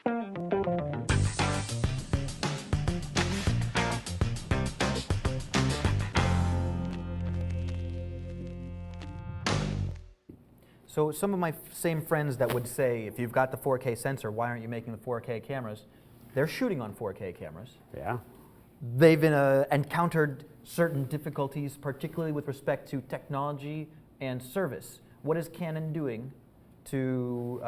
So some of my same friends that would say, if you've got the 4K sensor, why aren't you making the 4K cameras? They're shooting on 4K cameras. Yeah. They've encountered certain difficulties, particularly with respect to technology and service. What is Canon doing to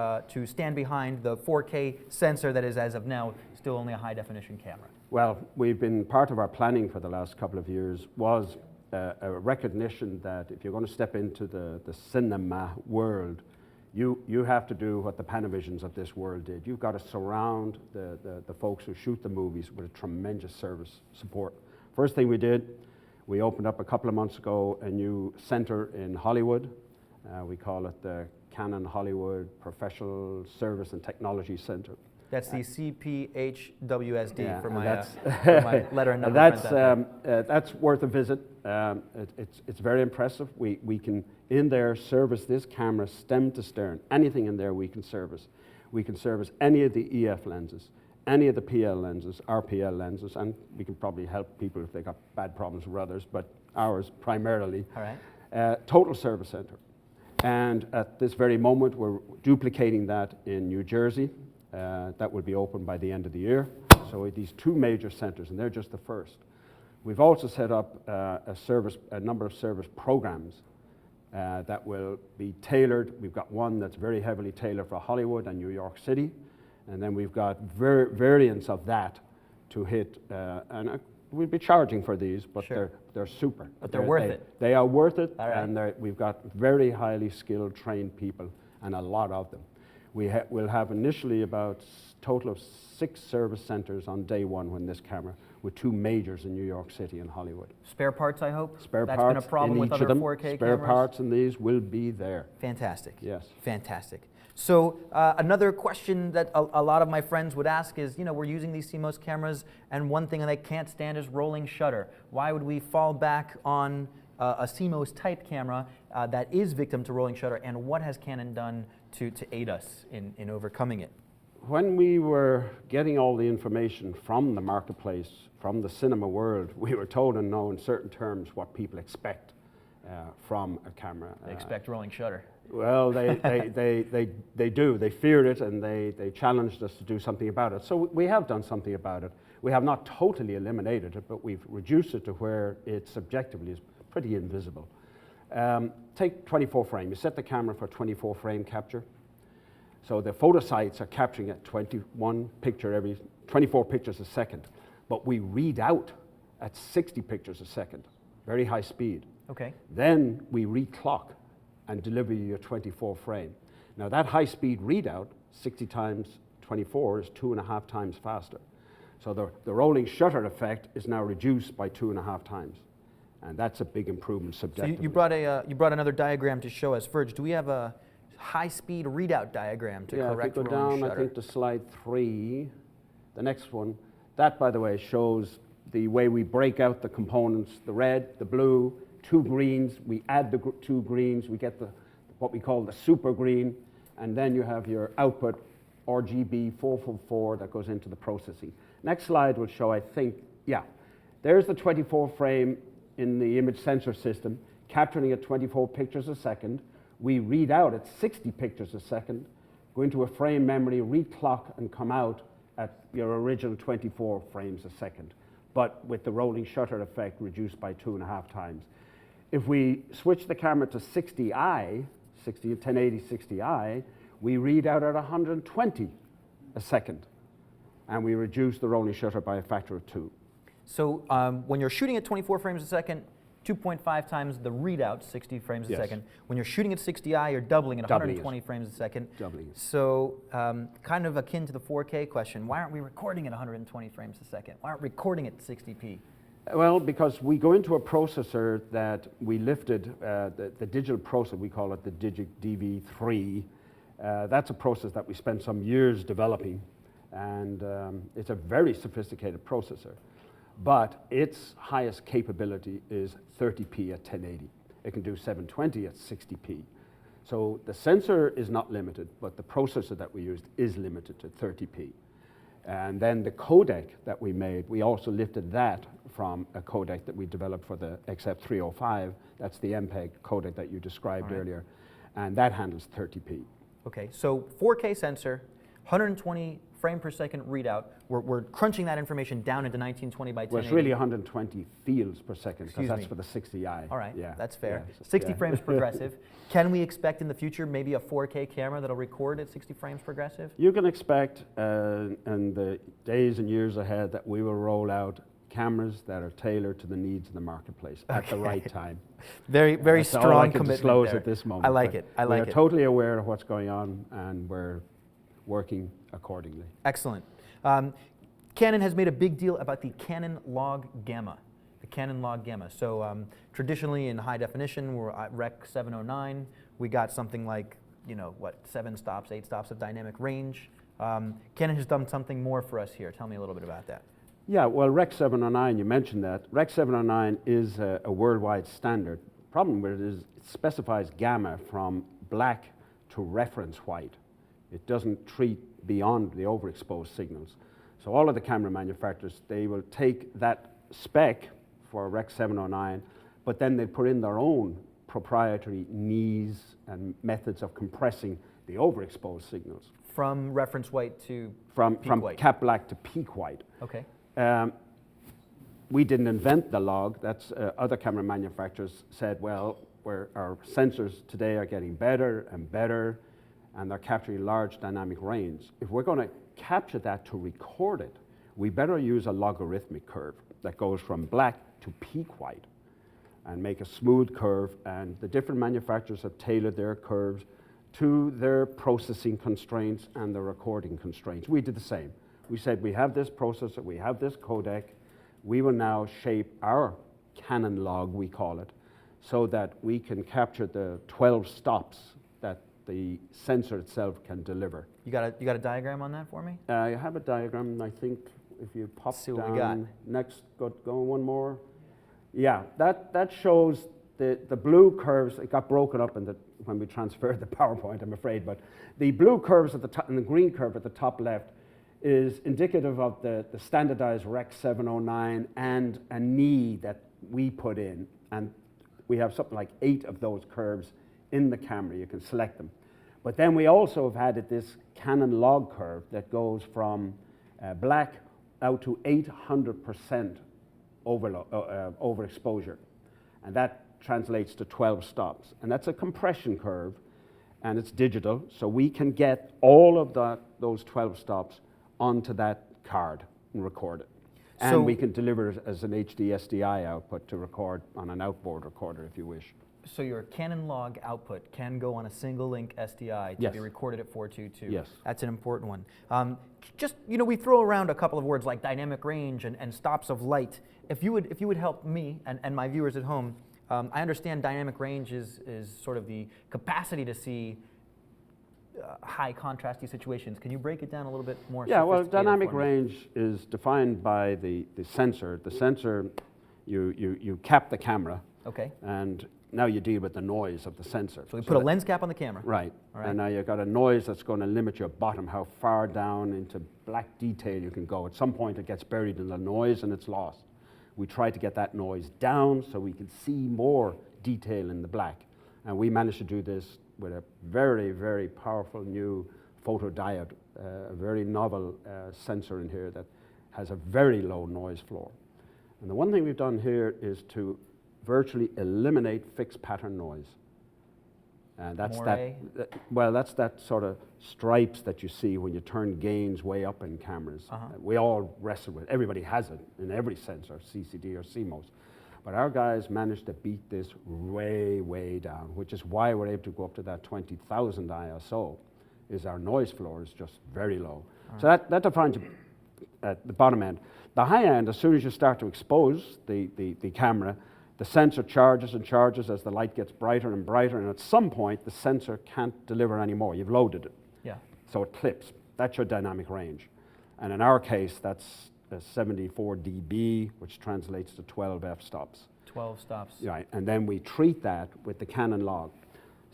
stand behind the 4K sensor that is, as of now, still only a high-definition camera? Well, we've been part of our planning for the last couple of years was a recognition that if you're going to step into the cinema world, you have to do what the Panavisions of this world did. You've got to surround the folks who shoot the movies with a tremendous service support. First thing we did, we opened up a couple of months ago a new center in Hollywood. We call it the Canon Hollywood Professional Service and Technology Center. That's the CPHWSD yeah, for my letter and number. That's worth a visit. It's very impressive. We can, in there, service this camera stem to stern. Anything in there we can service. We can service any of the EF lenses, any of the PL lenses, RPL lenses, and we can probably help people if they got bad problems with others, but ours primarily. All right. Total service center. And at this very moment, we're duplicating that in New Jersey. That will be open by the end of the year. So these two major centers, and they're just the first. We've also set up a number of service programs that will be tailored. We've got one that's very heavily tailored for Hollywood and New York City, and then we've got variants of that to hit. And we'll be charging for these, but sure. they're super. But they're worth it. They are worth it, all right. And we've got very highly skilled, trained people, and a lot of them. We'll have initially about a total of 6 service centers on day one when this camera, with 2 majors in New York City and Hollywood. Spare parts, I hope? Spare parts. That's been a problem with other 4K cameras? Spare parts in these will be there. Fantastic. Yes. Fantastic. So another question that a lot of my friends would ask is, we're using these CMOS cameras, and one thing they can't stand is rolling shutter. Why would we fall back on a CMOS type camera that is victim to rolling shutter, and what has Canon done to aid us in overcoming it? When we were getting all the information from the marketplace, from the cinema world, we were told and know in certain terms what people expect from a camera. They expect rolling shutter. Well, they do. They feared it, and they challenged us to do something about it. So we have done something about it. We have not totally eliminated it, but we've reduced it to where it subjectively is pretty invisible. Take 24 frame. You set the camera for 24 frame capture. So the photo sites are capturing at 24 pictures a second. But we read out at 60 pictures a second, very high speed. Okay. Then we reclock and deliver you your 24 frame. Now that high speed readout, 60 times 24, is 2.5 times faster. So the rolling shutter effect is now reduced by 2.5 times. And that's a big improvement subjectively. So you brought another diagram to show us. Virg, do we have a high-speed readout diagram to correct if you the go rolling down, shutter? I think to slide 3, the next one, that, by the way, shows the way we break out the components, the red, the blue, 2 greens. We add the 2 greens. We get what we call the super green. And then you have your output, RGB 444, that goes into the processing. Next slide will show, I think, there's the 24 frame in the image sensor system, capturing at 24 pictures a second. We read out at 60 pictures a second, go into a frame memory, reclock, and come out at your original 24 frames a second, but with the rolling shutter effect reduced by 2.5 times. If we switch the camera to 1080 60i, we read out at 120 a second, and we reduce the rolling shutter by a factor of 2. So when you're shooting at 24 frames a second, 2.5 times the readout, 60 frames a second. When you're shooting at 60i, you're doubling at 120 frames a second. Doubling it. So kind of akin to the 4K question, why aren't we recording at 120 frames a second? Why aren't we recording at 60p? Well, because we go into a processor that we lifted, the digital processor, we call it the Digic DV3. That's a process that we spent some years developing, and it's a very sophisticated processor. But its highest capability is 30p at 1080. It can do 720 at 60p. So the sensor is not limited, but the processor that we used is limited to 30p. And then the codec that we made, we also lifted that from a codec that we developed for the XF305. That's the MPEG codec that you described earlier. And that handles 30p. Okay, so 4K sensor, 120 frame per second readout. We're crunching that information down into 1920 by 1080. Well, it's really 120 fields per second, because that's me. for the 60i. All right, yeah. that's fair. Yeah. 60 frames progressive. Can we expect in the future maybe a 4K camera that'll record at 60 frames progressive? You can expect in the days and years ahead that we will roll out cameras that are tailored to the needs of the marketplace at the right time. Very That's strong all I can commitment disclose there. at this moment. I like but it. I like it. We're totally aware of what's going on, and we're working accordingly. Excellent. Canon has made a big deal about the Canon log gamma. The Canon log gamma. So traditionally in high definition, we're at Rec 709. We got something like, 7 stops, 8 stops of dynamic range. Canon has done something more for us here. Tell me a little bit about that. Yeah, well, Rec 709, you mentioned that. Rec 709 is a worldwide standard. Problem with it is it specifies gamma from black to reference white. It doesn't treat beyond the overexposed signals. So all of the camera manufacturers, they will take that spec for Rec 709, but then they put in their own proprietary needs and methods of compressing the overexposed signals. From reference white to From white. cap black to peak white. Okay. We didn't invent the log. That's other camera manufacturers said, well, our sensors today are getting better and better, and they're capturing large dynamic range. If we're going to capture that to record it, we better use a logarithmic curve that goes from black to peak white and make a smooth curve. And the different manufacturers have tailored their curves to their processing constraints and the recording constraints. We did the same. We said, we have this processor, we have this codec, we will now shape our Canon log, we call it, so that we can capture the 12 stops that the sensor itself can deliver. You got a diagram on that for me? I have a diagram, I think, if you pop See what down. we got. Next, go one more. Yeah, that shows the blue curves. It got broken up when we transferred the PowerPoint, I'm afraid, but the blue curves at the top and the green curve at the top left is indicative of the standardized Rec 709 and a knee that we put in. And we have something like 8 of those curves in the camera. You can select them. But then we also have added this Canon log curve that goes from black out to 800% overexposure. And that translates to 12 stops. And that's a compression curve, and it's digital, so we can get all of those 12 stops onto that card and record it. And So- we can deliver it as an HD SDI output to record on an outboard recorder if you wish. So your Canon log output can go on a single link SDI to Yes. be recorded at 422. Yes. That's an important one. Just, we throw around a couple of words like dynamic range and stops of light. If you would help me and my viewers at home, I understand dynamic range is sort of the capacity to see high contrasty situations. Can you break it down a little bit more? Yeah, well, sophisticated dynamic for me? range is defined by the sensor. The sensor, you cap the camera, Okay. and now you deal with the noise of the sensor. So we put a lens cap on the camera. Right. All right. And now you've got a noise that's going to limit your bottom, how far down into black detail you can go. At some point it gets buried in the noise and it's lost. We try to get that noise down so we can see more detail in the black. And we managed to do this with a very, very powerful new photodiode, a very novel sensor in here that has a very low noise floor. And the one thing we've done here is to virtually eliminate fixed pattern noise. And that's that's that sort of stripes that you see when you turn gains way up in cameras. We all wrestle with it. Everybody has it in every sensor, CCD or CMOS. But our guys managed to beat this way, way down, which is why we're able to go up to that 20,000 ISO, is our noise floor is just very low. So that defines at the bottom end. The high end, as soon as you start to expose the camera, the sensor charges and charges as the light gets brighter and brighter, and at some point the sensor can't deliver anymore. You've loaded it. Yeah. So it clips. That's your dynamic range. And in our case, that's 74 dB, which translates to 12 f-stops. 12 stops. Right, and then we treat that with the Canon log.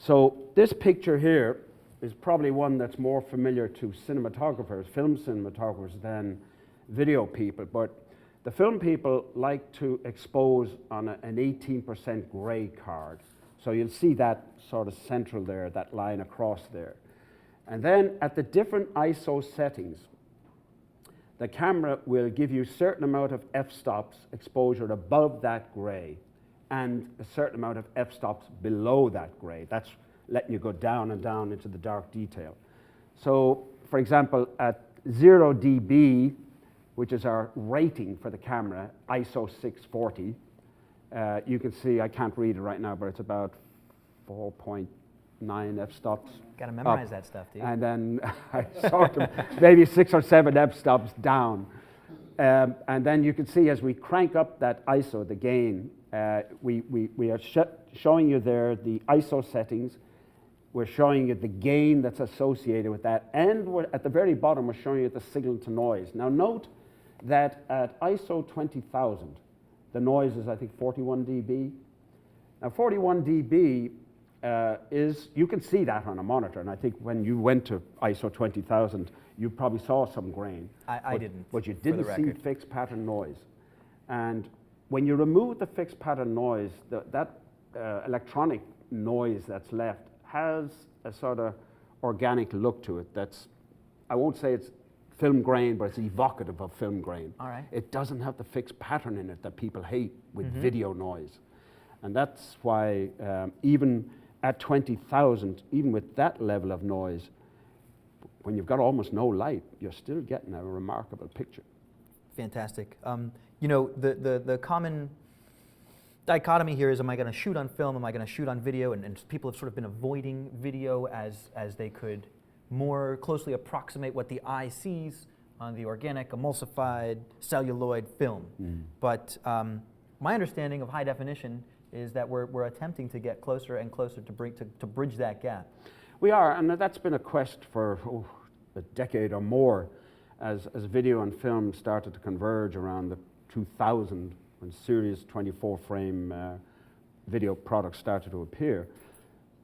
So this picture here is probably one that's more familiar to cinematographers, film cinematographers, than video people. But the film people like to expose on an 18% gray card. So you'll see that sort of central there, that line across there. And then at the different ISO settings, the camera will give you a certain amount of f-stops exposure above that gray and a certain amount of f-stops below that gray. That's letting you go down and down into the dark detail. So, for example, at 0 dB, which is our rating for the camera, ISO 640, you can see, I can't read it right now, but it's about 4.9 f-stops. Got to memorize that stuff, dude. And then I sort of maybe 6 or 7 f-stops down. And then you can see as we crank up that ISO, the gain, we are showing you there the ISO settings. We're showing you the gain that's associated with that. And at the very bottom, we're showing you the signal to noise. Now note that at ISO 20,000, the noise is, I think, 41 dB. Now 41 dB is, you can see that on a monitor. And I think when you went to ISO 20,000, you probably saw some grain. I didn't. But you didn't see fixed pattern noise. And when you remove the fixed pattern noise, that electronic noise that's left has a sort of organic look to it that's, I won't say it's film grain, but it's evocative of film grain. All right. It doesn't have the fixed pattern in it that people hate with video noise. And that's why even at 20,000, even with that level of noise, when you've got almost no light, you're still getting a remarkable picture. Fantastic. You know, the common dichotomy here is, am I going to shoot on film, am I going to shoot on video? And people have sort of been avoiding video as they could more closely approximate what the eye sees on the organic, emulsified, celluloid film. But my understanding of high definition is that we're attempting to get closer and closer to bridge that gap. We are, and that's been a quest for a decade or more as video and film started to converge around the 2000 when serious 24-frame video products started to appear.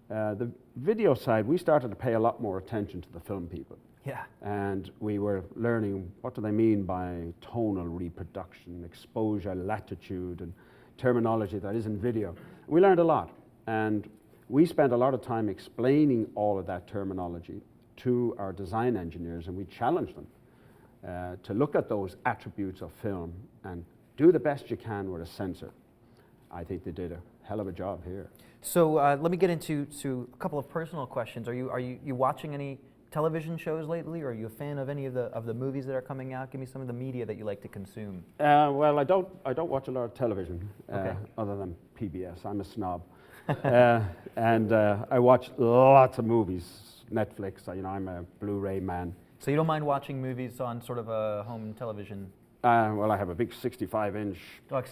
The video side, we started to pay a lot more attention to the film people. Yeah. And we were learning what do they mean by tonal reproduction, exposure, latitude, and terminology that isn't video. We learned a lot, and we spent a lot of time explaining all of that terminology to our design engineers, and we challenged them to look at those attributes of film and do the best you can with a sensor. I think they did a hell of a job here. So let me get into a couple of personal questions. Are you watching any television shows lately, or are you a fan of any of the movies that are coming out? Give me some of the media that you like to consume. Well, I don't watch a lot of television other than PBS. I'm a snob, and I watch lots of movies. Netflix. You know, I'm a Blu-ray man. So you don't mind watching movies on sort of a home television? Well, I have a big 65-inch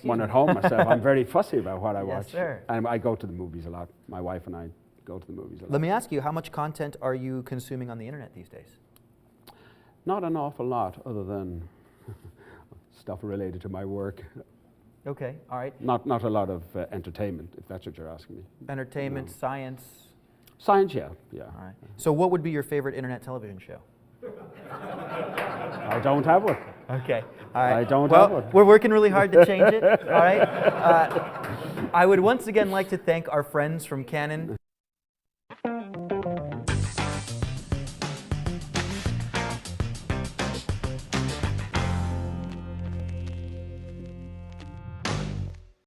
one at me. home myself. I'm very fussy about what I watch. Yes, sir. And I go to the movies a lot. My wife and I go to the movies a lot. Let me ask you, how much content are you consuming on the internet these days? Not an awful lot, other than stuff related to my work. Okay, all right. Not a lot of entertainment, if that's what you're asking me. Entertainment, No. science? Science, yeah. All right. So what would be your favorite internet television show? I don't have one. Okay. All right. I don't have one. We're working really hard to change it. All right. I would once again like to thank our friends from Canon